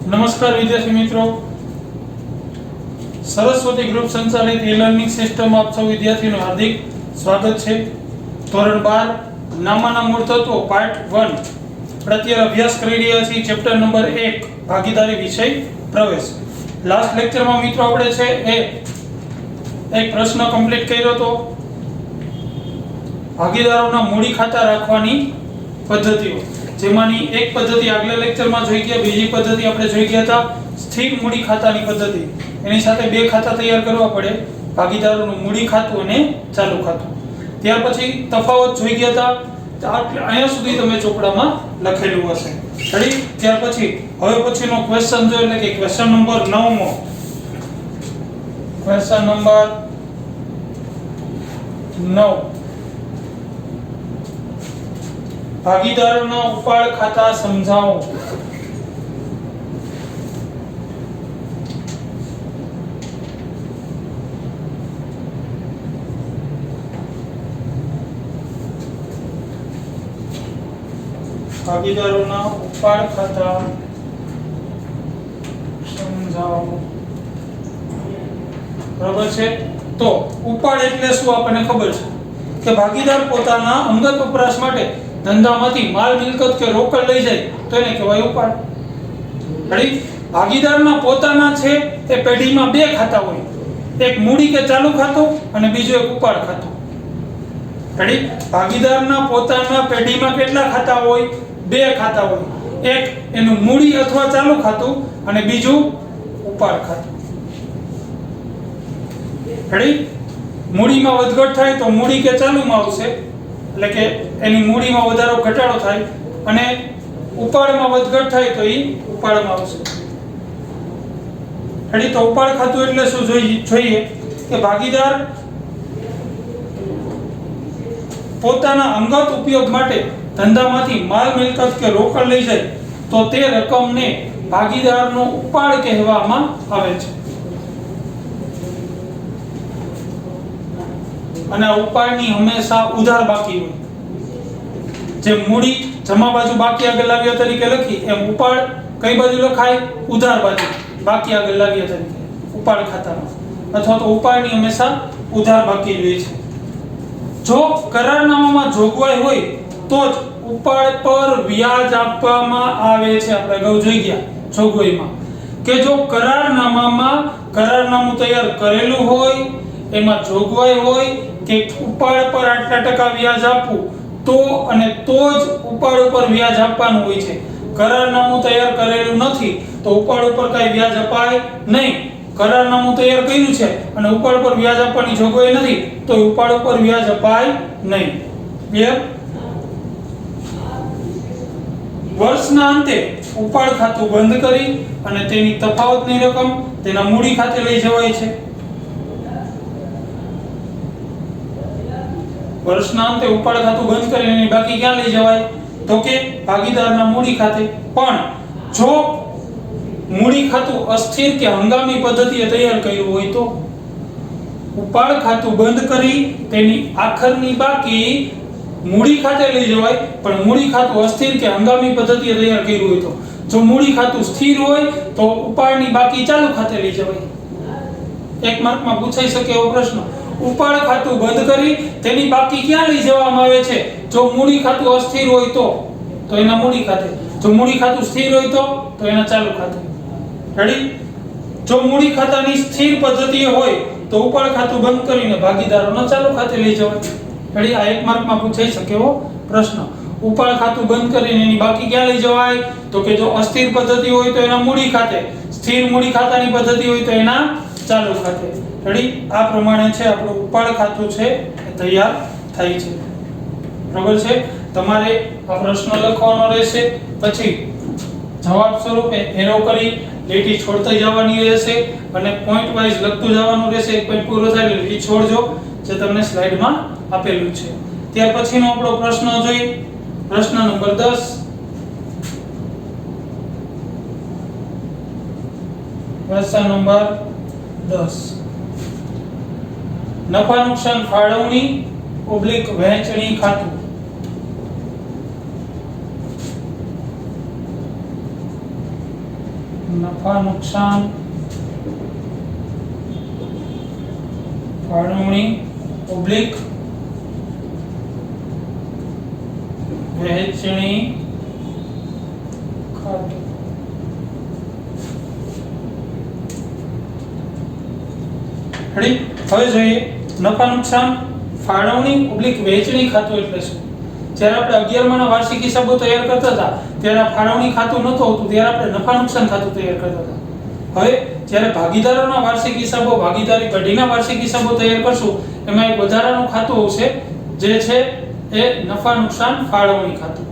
નમસ્કાર વિદ્યાર્થી મિત્રો, સરસ્વતી ગ્રુપ સંચાલિત e-લર્નિંગ સિસ્ટમ આપ સૌ વિદ્યાર્થીઓનું હાર્દિક સ્વાગત છે। ધોરણ 12 નામના મૂળ તત્વો પાર્ટ 1 પ્રત્યય અભ્યાસ કરી રહ્યા છીએ। ચેપ્ટર નંબર 1 ભાગીદારી વિષય પ્રવેશ। લાસ્ટ લેક્ચરમાં મિત્રો આપણે છે એક પ્રશ્ન કમ્પ્લીટ કર્યો હતો, ભાગીદારોના મૂડી ખાતા રાખવાની પદ્ધતિઓ, જેમાંની એક પદ્ધતિ આગલા લેક્ચરમાં જોઈ ગયા, બીજી પદ્ધતિ આપણે જોઈ ગયા હતા સ્થિર મૂડી ખાતાની પદ્ધતિ। એની સાથે બે ખાતા તૈયાર કરવા પડે, ભાગીદારોનું મૂડી ખાતું અને ચાલુ ખાતું। ત્યાર પછી તફાવત જોઈ ગયા હતા, અહીંયા સુધી તમે ચોપડામાં લખેલું હશે, રેડી। ત્યાર પછી હવે પછીનો ક્વેશ્ચન જો એટલે કે ક્વેશ્ચન નંબર 9મો, ક્વેશ્ચન નંબર 9, ભાગીદારોના ઉપાડ ખાતા સમજાવો। ભાગીદારોના ઉપાડ ખાતા સમજાવો, બરાબર છે। તો ઉપાડ એટલે શું આપણને ખબર છે કે ભાગીદાર પોતાના અંગત વપરાશ માટે ધંધામાંથી માલ મિલકત કે રોકડ લઈ જાય તો એને કહેવાય ઉપાડ, રેડી। ભાગીદારના પોતાના છે એ પેઢીમાં બે ખાતા હોય, એક મૂડી કે ચાલુ ખાતું અને બીજું એક ઉપાડ ખાતું, રેડી। ભાગીદારના પોતાના પેઢીમાં કેટલા ખાતા હોય? બે ખાતા હોય, એક એનું મૂડી અથવા ચાલુ ખાતું અને બીજું ઉપાડ ખાતું, રેડી। મૂડીમાં વધઘટ થાય તો મૂડી કે ચાલુમાં આવશે, એટલે કે એની મૂડીમાં વધારો ઘટાડો થાય, અને ઉપાડમાં વધઘટ થાય તો એ ઉપાડમાં આવશે, રેડી। તો ઉપાડ ખાતું એટલે શું જોઈએ કે ભાગીદાર પોતાના અંગત ઉપયોગ માટે ધંધામાંથી માલ મિલકત કે રોકડ લઈ જાય તો તે રકમને ભાગીદારનો ઉપાડ કહેવામાં આવે છે, અને આ ઉપાડની હંમેશા ઉધાર બાકી હોય। જેમ મૂડી જમા બાજુ બાકી આગળ લાવ્યા તરીકે લખી, એમ ઉપાડ કઈ બાજુ લખાય? ઉધાર બાજુ બાકી આગળ લાવ્યા તરીકે ઉપાડ ખાતામાં, અથવા તો ઉપાડની હંમેશા ઉધાર બાકી જ હોય છે। જો કરારનામામાં જોગવાઈ હોય તો જ ઉપાડ પર વ્યાજ આપવામાં આવે છે। આપણે અગાઉ જોઈ ગયા જોગવાઈમાં કે જો કરારનામું તૈયાર કરેલું હોય, એમાં જોગવાઈ હોય કે ઉપાડ પર આટલા ટકા વ્યાજ આપવું, તો અને તો જ ઉપાડ ઉપર વ્યાજ આપવાનું હોય છે। કરારનામું તૈયાર કરેલું નથી તો ઉપાડ ઉપર કઈ વ્યાજ અપાય નહીં। કરારનામું તૈયાર કર્યું છે અને ઉપાડ પર વ્યાજ આપવાની જોગવાઈ નથી તો ઉપાડ ઉપર વ્યાજ અપાય નહીં। ક્લિયર? વર્ષના અંતે ઉપાડ ખાતું બંધ કરી અને તેની તફાવતની રકમ તેના મૂડી ખાતે લઈ જવાય છે। વર્ષના અંતે ઉપાડ ખાતું બંધ કરીને એની બાકી ક્યાં લઈ જવાય? તો કે ભાગીદારના મૂડી ખાતે। પણ જો મૂડી ખાતું અસ્થિર કે હંગામી પદ્ધતિએ તૈયાર કર્યું હોય તો ઉપાડ ખાતું બંધ કરી તેની આખરની બાકી મૂડી ખાતે લઈ જવાય, પણ મૂડી ખાતું અસ્થિર કે હંગામી પદ્ધતિએ તૈયાર કર્યું હોય તો। જો મૂડી ખાતું સ્થિર હોય તો ઉપાડની બાકી ચાલુ ખાતે લઈ જવાય। એક માર્કમાં પૂછાઈ શકે એવો પ્રશ્ન, ઉપાડ ખાતું બંધ કરી તેની બાકી ક્યાં લઈ જવામાં આવે છે? જો મૂડી ખાતું અસ્થિર હોય તો એના મૂડી ખાતે, જો મૂડી ખાતું સ્થિર હોય તો એના ચાલુ ખાતે, રેડી। જો મૂડી ખાતાની સ્થિર પદ્ધતિએ હોય તો ઉપાડ ખાતું બંધ કરીને ભાગીદારોના ચાલુ ખાતે લઈ જવાય, રેડી। આ એક માર્કમાં પૂછાઈ શકે એવો પ્રશ્ન, ઉપાડ ખાતું બંધ કરીને એની બાકી ક્યાં લઈ જવાય? તો કે જો અસ્થિર પદ્ધતિ હોય તો એના મૂડી ખાતે, સ્થિર મૂડી ખાતાની પદ્ધતિ હોય તો એના ચાલુ ખાતે, રેડી। આ પ્રમાણે છે આપણું ઉપાડ ખાતું છે એ તૈયાર થાય છે, બરાબર છે। તમારે આ પ્રશ્ન લખવાનો રહેશે, પછી જવાબ સ્વરૂપે એરો કરી લીટી છોડતી જવાની રહેશે અને પોઈન્ટ વાઇઝ લખતું જવાનું રહેશે। એક પોઈન્ટ પૂરો થાય એટલે લીટી છોડજો, જે તમને સ્લાઇડમાં આપેલું છે। ત્યાર પછીનો આપણો પ્રશ્ન જોઈએ, પ્રશ્ન નંબર 10, પ્રશ્ન નંબર 10, નફા નુકસાન ફાળવણી / વહેંચણી ખાતું। નફા નુકસાન ફાળવણી ઓબ્લિક વહેંચણી ખાતું. રેડી? હવે જોઈએ નફા નુકસાન ફાળવણી ઓબ્લિક વહેંચણી ખાતું એટલે શું. જ્યારે આપણે 11 ના વાર્ષિક હિસાબો તૈયાર કરતા હતા ત્યારે આ ફાળવણી ખાતું નહોતું હોતું, ત્યારે આપણે નફા નુકસાન ખાતું તૈયાર કરતા હતા. હવે જ્યારે ભાગીદારોના વાર્ષિક હિસાબો, ભાગીદારી પેઢીના વાર્ષિક હિસાબો તૈયાર કરશું, એમાં એક વધારાનું ખાતું આવશે જે છે એ નફા નુકસાન ફાળવણી ખાતું.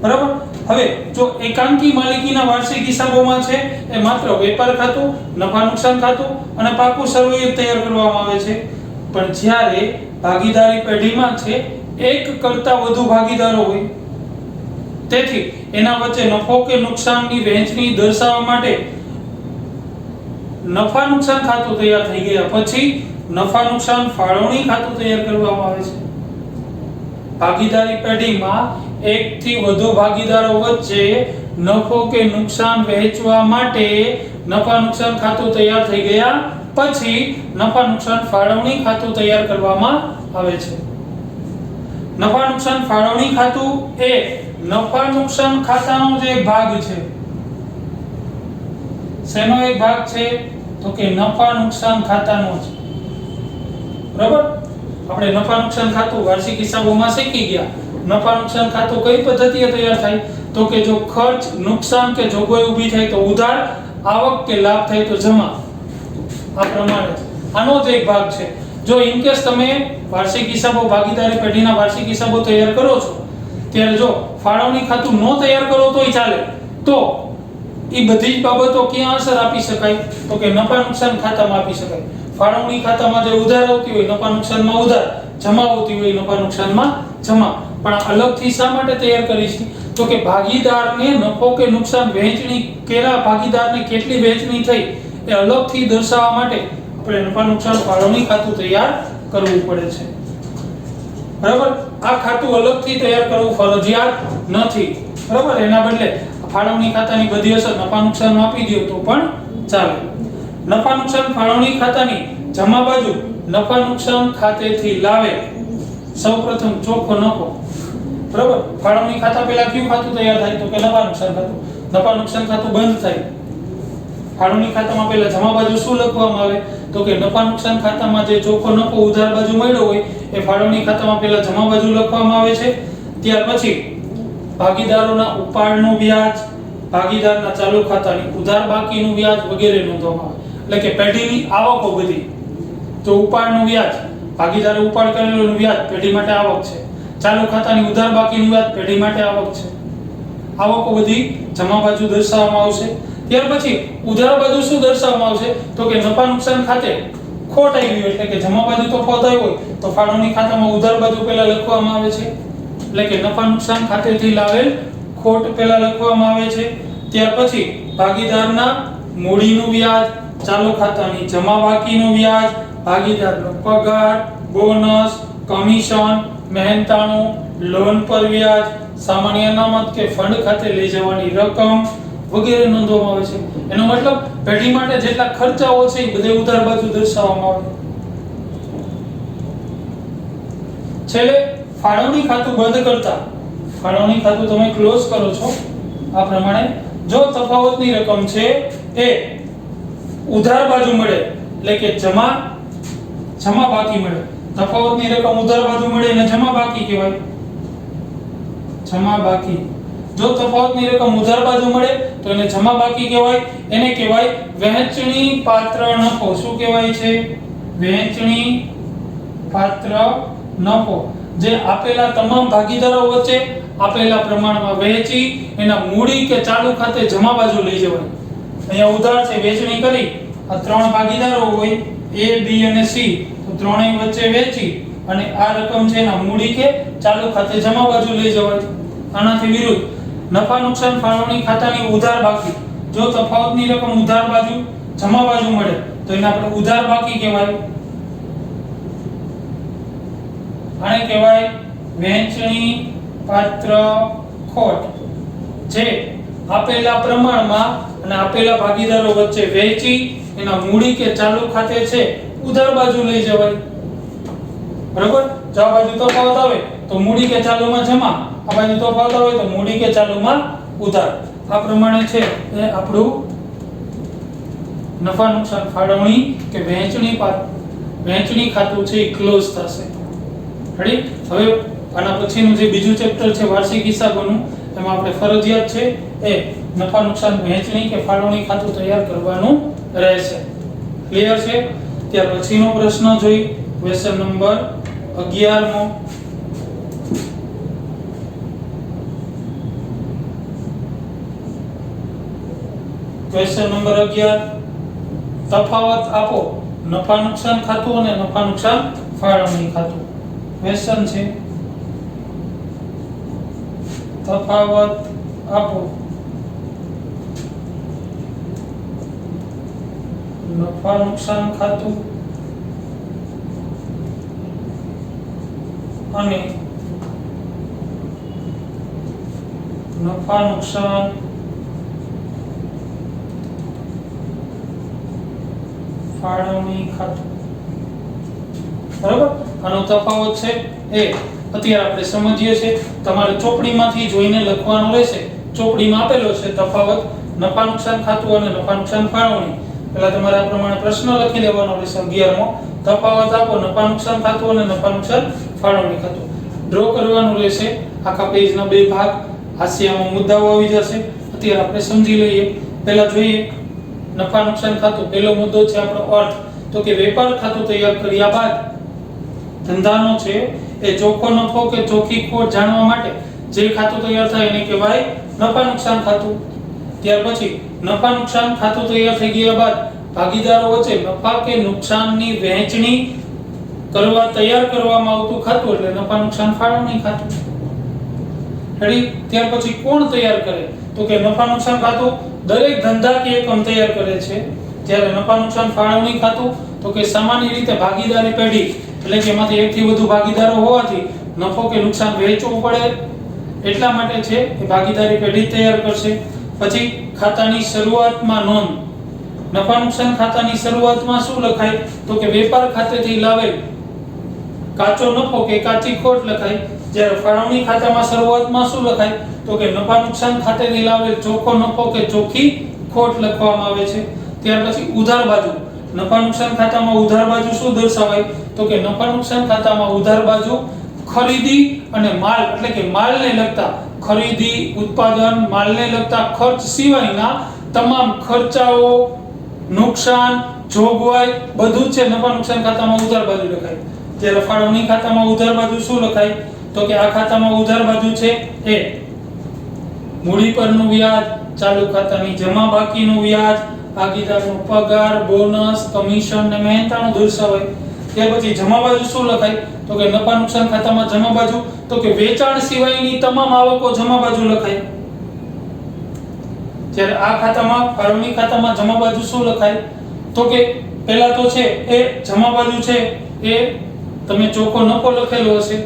બરાબર? હવે જો એકાંકી માલિકીના વાર્ષિક હિસાબોમાં છે એ માત્ર વેપાર ખાતું, નફા નુકસાન ખાતું અને પાકું સરવૈયું તૈયાર કરવામાં આવે છે. પણ જ્યારે ભાગીદારી પેઢીમાં છે એક કરતા વધુ ભાગીદારો હોય, તેથી એના વચ્ચે નફો કે નુકસાનની વહેંચણી દર્શાવવા માટે નફા નુકસાન ખાતું તૈયાર થઈ ગયા પછી નફા નુકસાન ફાળવણી ખાતું તૈયાર કરવામાં આવે છે. ભાગીદારી પેઢીમાં એક થી વધુ ભાગીદારો વચ્ચે નફો કે નુકસાન વહેંચવા માટે નફા નુકસાન ખાતું તૈયાર થઈ ગયા પછી નફા નુકસાન ફાળવણી ખાતું તૈયાર કરવામાં આવે છે. નફા નુકસાન ફાળવણી ખાતું એ નફા નુકસાન ખાતાનો જે એક ભાગ છે, શેનો એક ભાગ છે તો કે નફા નુકસાન ખાતાનો છે. બરાબર? આપણે નફા નુકસાન ખાતું વાર્ષિક હિસાબોમાં શીખી ગયા. નફા નુકસાન ખાતું કઈ પદ્ધતિએ તૈયાર થાય તો કે જો ખર્ચ, નુકસાન કે જોગવાઈ ઊભી થાય તો ઉધાર, આવક કે લાભ થાય તો જમા. આ પ્રમાણે આનો જ એક ભાગ છે. જો ઇન કેસ તમે વાર્ષિક હિસાબો, ભાગીદારી પેઢીના વાર્ષિક હિસાબો તૈયાર કરો છો ત્યારે જો ફાળવણી ખાતું ન તૈયાર કરો તોય ચાલે, તો એ બધી જ બાબતો ક્યાં અસર આપી શકાય તો કે નફા નુકસાન ખાતામાં આપી શકાય. ફાળવણી ખાતામાં જે ઉધાર આવતી હોય નફા નુકસાનમાં ઉધાર, જમા આવતી હોય નફા નુકસાનમાં જમા. પણ અલગથી શા માટે તૈયાર કરી છે તો કે ભાગીદારને નફો કે નુકસાન વહેંચણી કેરા ભાગીદારને કેટલી વહેંચણી થઈ એ અલગથી દર્શાવવા માટે આપણે નફા નુકસાન ફાળવણી ખાતું તૈયાર કરવું પડે છે. બરાબર? આ ખાતું અલગથી તૈયાર કરવું ફરજિયાત નથી. બરાબર? એના બદલે ફાળવણી ખાતાની બધી અસર નફા નુકસાનમાં આપી દો તો પણ ચાલે. નફા નુકસાન ફાળવણી ખાતાની જમા બાજુ નફા નુકસાન ખાતેથી લાવે સૌપ્રથમ ચોખ્ખો નફો. બરાબર? ફાળવણી ખાતા પહેલા કયું ખાતું તૈયાર થાય તો કે નફા નુકસાન ખાતું. નફા નુકસાન ખાતું બંધ થાય. ફાળવણી ખાતામાં પહેલા જમા બાજુ શું લખવામાં આવે તો કે નફા નુકસાન ખાતામાં જે ચોખ્ખો નફો ઉધાર બાજુ મળ્યો હોય એ ફાળવણી ખાતામાં પહેલા જમા બાજુ લખવામાં આવે છે. ત્યાર પછી ભાગીદારોના ઉપાડનું વ્યાજ, ભાગીદારના ચાલુ ખાતાની ઉધાર બાકીનું વ્યાજ વગેરે નોંધવામાં આવે. એટલે કે પેઢીની આવકો બધી. તો ઉપાડનું વ્યાજ, ભાગીદારે ઉપાડ કરેલું વ્યાજ પેઢી માટે આવક છે. ચાલુ ખાતાની ઉધાર બાકીનું વ્યાજ પેઢી માટે આવક છે. આવકો બધી જમા બાજુ દર્શાવવામાં આવશે. ત્યાર પછી ઉધાર બાજુ શું દર્શાવવામાં આવશે તો કે નફા નુકસાન ખાતે ખોટ આવી હોય એટલે કે જમા બાજુ તો ખોટ આવી હોય તો ફાળવણી ખાતામાં ઉધાર બાજુ પહેલા લખવામાં આવે છે. એટલે કે નફા નુકસાન ખાતેથી લાવેલ ખોટ પહેલા લખવામાં આવે છે. ત્યાર પછી ભાગીદારના મૂડીનું વ્યાજ, ચાલુ ખાતાની જમા બાકીનું વ્યાજ, ભાગીદારનો પગાર, બોનસ, કમિશન, મહેનતાણું, લોન પર વ્યાજ, સામાન્ય અનામત કે ફંડ ખાતે લઈ જવાની રકમ વગેરે નોંધવામાં આવે છે. એનો મતલબ પેઢી માટે જેટલા ખર્ચાઓ છે એ બધે ઉધાર બાજુ દર્શાવવામાં આવે. છેલ્લે ફાળવણી ખાતું બંધ કરતા, ફાળવણી ખાતું તમે ક્લોઝ કરો છો આ પ્રમાણે જો તફાવતની રકમ છે એ ઉધાર બાજુ મળે એટલે કે જમા બાકી મળે. તફાવતની રકમ ઉધાર બાજુ મળે એને જમા બાકી કહેવાય. જમા બાકી. જો તફાવતની રકમ ઉધાર બાજુ મળે તો એને જમા બાકી કહેવાય. એને કહેવાય વહેંચણી પાત્ર નફો. શું કહેવાય છે? વહેંચણી પાત્ર નફો. જે આપેલા તમામ ભાગીદારો વચ્ચે આપેલા પ્રમાણમાં વહેંચી એના મૂડી કે ચાલુ ખાતે જમા બાજુ લઈ જવાય. અહીંયા ઉધાર છે, વહેંચણી કરી, આ ત્રણ ભાગીદારો હોય A, B અને C, તો ત્રણેય વચ્ચે વહેંચી અને આ રકમ છે એના મૂડી કે ચાલુ ખાતે જમા બાજુ લઈ જવાય. આનાથી વિરુદ્ધ નફા નુકસાન ફાળવણી ખાતાની ઉધાર બાકી. જો તફાવતની રકમ ઉધાર બાજુ જમા બાજુ મળે તો એને આપણે ઉધાર બાકી કહેવાય. આને કહેવાય વહેંચણી પાત્ર ખોટ. જે આપેલા પ્રમાણમાં અને આપેલા ભાગીદારો વચ્ચે વહેંચી એના મૂડી કે ચાલુ ખાતે છે ઉધાર બાજુ લઈ જવાય. બરાબર? જો આ બાજુ તફાવત આવે તો મૂડી કે ચાલુમાં જમા, આ બાજુ તફાવત આવે તો મૂડી કે ચાલુમાં ઉધાર. આ પ્રમાણે છે એ આપણું નફા નુકસાન ફાળવણી કે વહેંચણી ખાતું છે એ ક્લોઝ થશે. રેડી? હવે આના પછીનું જે બીજું ચેપ્ટર છે વાર્ષિક હિસાબોનું, એમાં આપણે ફરજિયાત છે એ નફા નુકસાન વહેંચણી કે ફાળવણી ખાતું તૈયાર કરવાનું રહેશે. ક્લિયર છે? ત્યાર પછીનો પ્રશ્ન જોઈ ક્વેશ્ચન નંબર 11 મો. ક્વેશ્ચન નંબર 11, તફાવત આપો નફા નુકસાન ખાતું અને નફા નુકસાન ફાળવણી ખાતું. ક્વેશ્ચન છે તફાવત આપો નફા નુકસાન ખાતું અને નફા નુકસાન ફાળવણી ખાતું. બરાબર? આનો તફાવત છે એ અત્યારે આપણે સમજીએ છે. તમારે ચોપડીમાંથી જોઈને લખવાનું રહેશે. ચોપડીમાં આપેલો છે તફાવત નફા નુકસાન ખાતું અને નફા નુકસાન ફાળવણી. પહેલા તમારે આ પ્રમાણે પ્રશ્ન લખી દેવાનો રહેશે. 11 મો, તફાવત આપો નફા નુકસાન ખાતું અને નફા નુકસાન ફાળવણી ખાતું. ડ્રો કરવાનું રહેશે. આખા પેજના બે ભાગ, હાસ્યમાં મુદ્દાઓ આવી જશે. અત્યારે આપણે સમજી લઈએ. પહેલા જોઈએ નફા નુકસાન ખાતું. પહેલો મુદ્દો છે આપણો અર્થ. તો કે વેપાર ખાતું તૈયાર કર્યા બાદ ધંધાનો છે એ ચોખ્ખો નફો કે ચોખ્ખી ખોટ જાણવા માટે જે ખાતું તૈયાર થાય એને કહેવાય નફા નુકસાન ખાતું. ત્યાર પછી નફા નુકસાન ખાતું તૈયાર થઈ ગયા બાદ ભાગીદારો વચ્ચે નફા કે નુકસાનની વહેંચણી કરવા તૈયાર કરવામાં આવતું ખાતું એટલે નફા નુકસાન ફાળવણી ખાતું. રેડી? ત્યાર પછી કોણ તૈયાર કરે? તો કે નફા નુકસાન ખાતું દરેક ધંધાકીય એકમ તૈયાર કરે છે. જ્યારે નફા નુકસાન ફાળવણી ખાતું તો કે સામાન્ય રીતે ભાગીદારી પેઢી એટલે કે એમાંથી એકથી વધુ ભાગીદારો હોવાથી નફો કે નુકસાન વહેંચવું પડે એટલા માટે છે એ ભાગીદારી પેઢી તૈયાર કરશે. પછી ખાતાની શરૂઆતમાં નોંધ. નફા નુકસાન ખાતાની શરૂઆતમાં શું લખાય? તો કે વેપાર ખાતેથી લાવેલ કાચો નફો કે કાચી ખોટ લખાય. જ્યારે ફાળવણી ખાતામાં શરૂઆતમાં શું લખાય? તો કે નફા નુકસાન ખાતેથી લાવેલ ચોખ્ખો નફો કે ચોખ્ખી ખોટ લખવામાં આવે છે. ત્યાર પછી ઉધાર બાજુ. નફા નુકસાન ખાતામાં ઉધાર બાજુ શું દર્શાવાય? તો કે નફા નુકસાન ખાતામાં ઉધાર બાજુ ખરીદી અને માલ એટલે કે માલને લગતા ખરીદી, ઉત્પાદન, માલને લગતા ખર્ચ સિવાયના તમામ ખર્ચાઓ, નુકસાન, જોગવાઈ બધું જ છે નફા નુકસાન ખાતામાં ઉધાર બાજુ લખાય. જ્યારે ફાળવણી ખાતામાં ઉધાર બાજુ શું લખાય? તો કે આ ખાતામાં ઉધાર બાજુ છે એ મૂડી પરનું વ્યાજ, ચાલુ ખાતાની જમા બાકીનું વ્યાજ, ભાગીદારનો પગાર, બોનસ, કમિશન ને મહેનતાણું દર્શાવાય. ત્યાર પછી જમા બાજુ શું લખાય? તો કે નફા નુકસાન ખાતામાં જમા બાજુ તો કે વેચાણ સિવાયની તમામ આવકો જમા બાજુ લખાય. જ્યારે આ ખાતામાં ફાળવણી ખાતામાં જમા બાજુ શું લખાય? તો કે પહેલા તો છે એ જમા બાજુ છે એ તમે ચોખ્ખો નફો લખેલો હશે.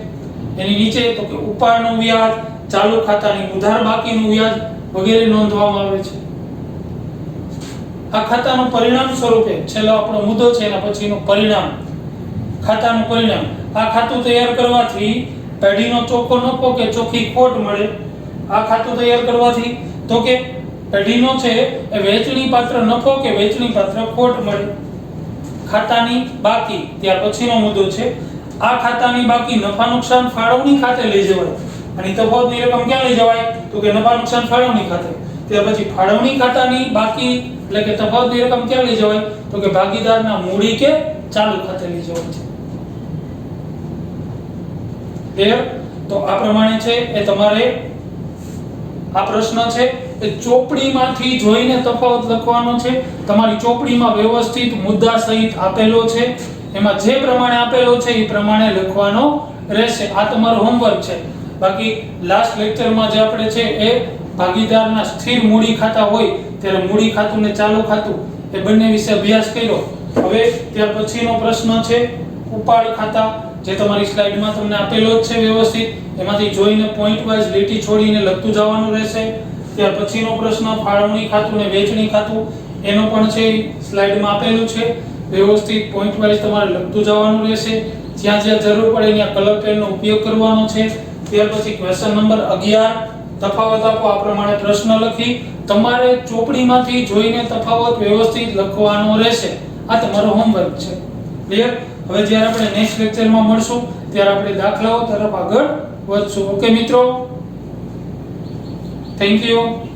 એની નીચે તો કે ઉપાડનું વ્યાજ, ચાલુ ખાતાની ઉધાર બાકીનું વ્યાજ વગેરે નોંધવામાં આવે છે. આ ખાતાનું પરિણામ સ્વરૂપે છેલ્લો આપણો મુદ્દો છે એના પછીનું પરિણામ. ખાતાનું પરિણામ. આ ખાતું તૈયાર કરવાથી પેઢીનો ચોખ્ખો નફો કે ચોખ્ખી ખોટ મળે. આ ખાતું તૈયાર કરવાથી તો કે પેઢીનો છે એ વહેંચણી પાત્ર નફો કે વહેંચણી પાત્ર ખોટ મળે. ખાતાની બાકી. ત્યાર પછીનો મુદ્દો છે આ ખાતાની બાકી નફા નુકસાન ફાળવણી ખાતે લઈ જવાય. અને તફાવતની રકમ ક્યાં લઈ જવાય? તો કે નફા નુકસાન ફાળવણી ખાતે. ત્યાર પછી ફાળવણી ખાતાની બાકી એટલે કે તફાવતની રકમ ક્યાં લઈ જવાય? તો કે ભાગીદારના મૂડી કે ચાલુ ખાતે લઈ જવાય છે. ક્લિયર? તો આ પ્રમાણે છે એ તમારે આ પ્રશ્ન છે એ ચોપડીમાંથી જોઈને તફાવત લખવાનો છે. તમારી ચોપડીમાં વ્યવસ્થિત મુદ્દા સહિત આપેલો છે. એમાં જે પ્રમાણે આપેલો છે એ પ્રમાણે લખવાનો રહેશે. આ તમારું હોમવર્ક છે. બાકી લાસ્ટ લેક્ચરમાં જે આપણે છે એ ભાગીદારના સ્થિર મૂડી ખાતા હોય ત્યારે મૂડી ખાતું ને ચાલુ ખાતું એ બંને વિશે અભ્યાસ કર્યો. હવે ત્યાર પછીનો પ્રશ્ન છે ઉપાડ ખાતા, જે તમારી સ્લાઇડમાં તમને આપેલો જ છે વ્યવસ્થિત. એમાંથી જોઈને પોઈન્ટ વાઇઝ લીટી છોડીને લખતું જવાનું રહેશે. ત્યાર પછીનો પ્રશ્ન ફાળવણી ખાતું ને વહેંચણી ખાતું, એનો પણ છે સ્લાઇડમાં આપેલું છે. વ્યવસ્થિત પોઈન્ટ વાઇઝ તમારે લખતું જવાનું રહેશે. જ્યાં જ્યાં જરૂર પડે ત્યાં કલર પેનનો ઉપયોગ કરવાનો છે. ત્યાર પછી ક્વેશ્ચન નંબર 11 તફાવત આપો, આ પ્રમાણે પ્રશ્ન લખી તમારે ચોપડીમાંથી જોઈને તફાવત વ્યવસ્થિત લખવાનો રહેશે. આ તમારો હોમવર્ક છે. ક્લિયર? હવે જ્યારે આપણે નેક્સ્ટ લેક્ચરમાં મળશું ત્યારે આપણે દાખલાઓ તરફ આગળ વધશું. ઓકે મિત્રો, થેન્ક યુ.